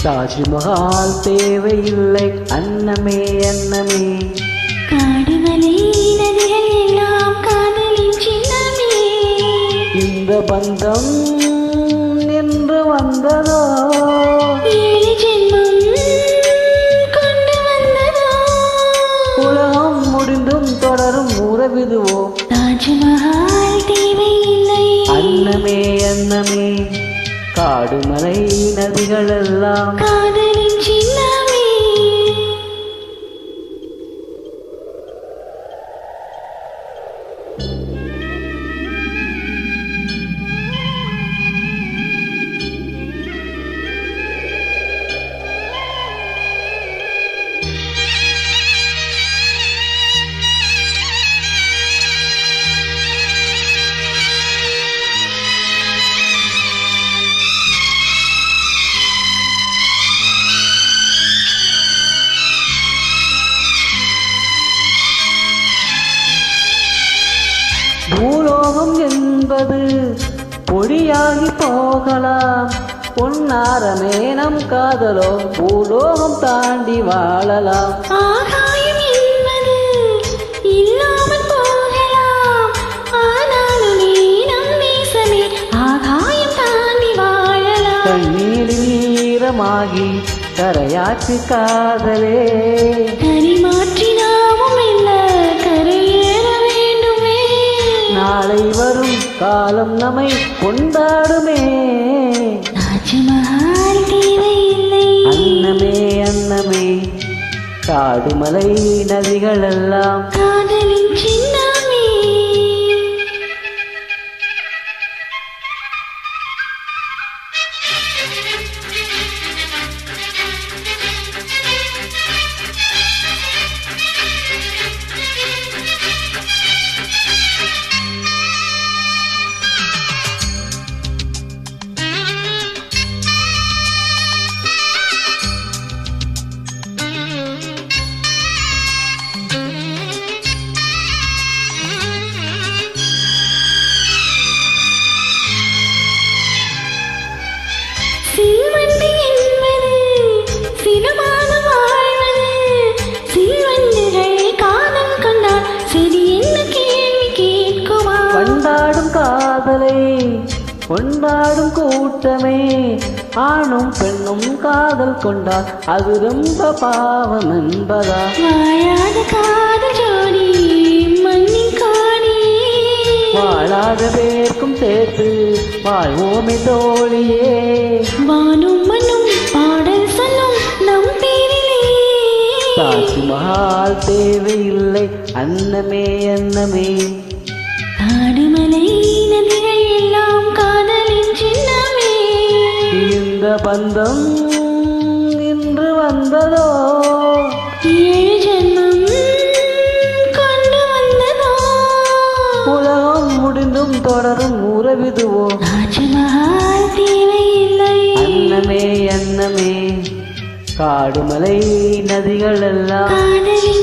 தாஜ்மஹால் தேவையில்லை அன்னமே அன்னமே, காடுமலை நதிகள் எல்லாம் காதலின் சின்னமே. இந்த பந்தம் என்று வந்ததோ, ஏழு ஜென்மம் கொண்டு வந்ததோ, உலகம் முடிந்தும் தொடரும் உறவிதுவோ. தாஜ்மஹால் தேவையில்லை அன்னமே அன்னமே, காடுமலை நதிகள் எல்லாம் காதலின் சின்னமே. பூலோகம் என்பது பொடியாகி போகலாம், பொன்னாரமே நம் காதலோ பூலோகம் தாண்டி வாழலாம். ஆகாயம் என்பது இல்லாமல் போகலாம், ஆனாலுமே நம் நேசமே ஆகாயம் தாண்டி வாழலாம். கண்ணீரில் ஈரமாகி கரையாற்று காதலே, கரிமாற்றினாவும் இல்ல கரையேற வேண்டுமே. நாளை வரும் காலம் நம்மை கொண்டாடுமே. தாஜ்மஹால் தேவையில்லை அன்னமே அன்னமே, காடுமலை நதிகள் எல்லாம் காதலின் சின்னமே. சில்வண்டு என்பது சினமான வாழ்வது, சில்வண்டுகள் காதல் கொண்டால் சரி என்ன கேள்வி கேட்குமா? கொண்டாடும் காதலை கொண்டாடும் கூட்டமே, ஆணும் பெண்ணும் காதல் கொண்டால் அது ரொம்ப பாவம் என்பதா? வாழாத காதல் ஜோடி மண்ணின் காணி, வாழாத பேர்க்கும் சேர்த்து வாழ்வோமே தோழியே. வானும் மண்ணும் பாடல் சொல்லும் நம் பேரிலே. தாஜ்மஹால் தேவையில்லை அன்னமே அன்னமே, காடுமலை நதிகள் எல்லாம் காதலின் சின்னமே. இந்த பந்தம் இன்று வந்ததோ, ஏழு ஜென்மம் கொண்டு வந்ததோ, உலகம் முடிந்தும் தொடரும் உறவிதுவோ. தாஜ்மஹால் தேவையில்லை அன்னமே அன்னமே, காடுமலை நதிகள் எல்லாம் காதலின்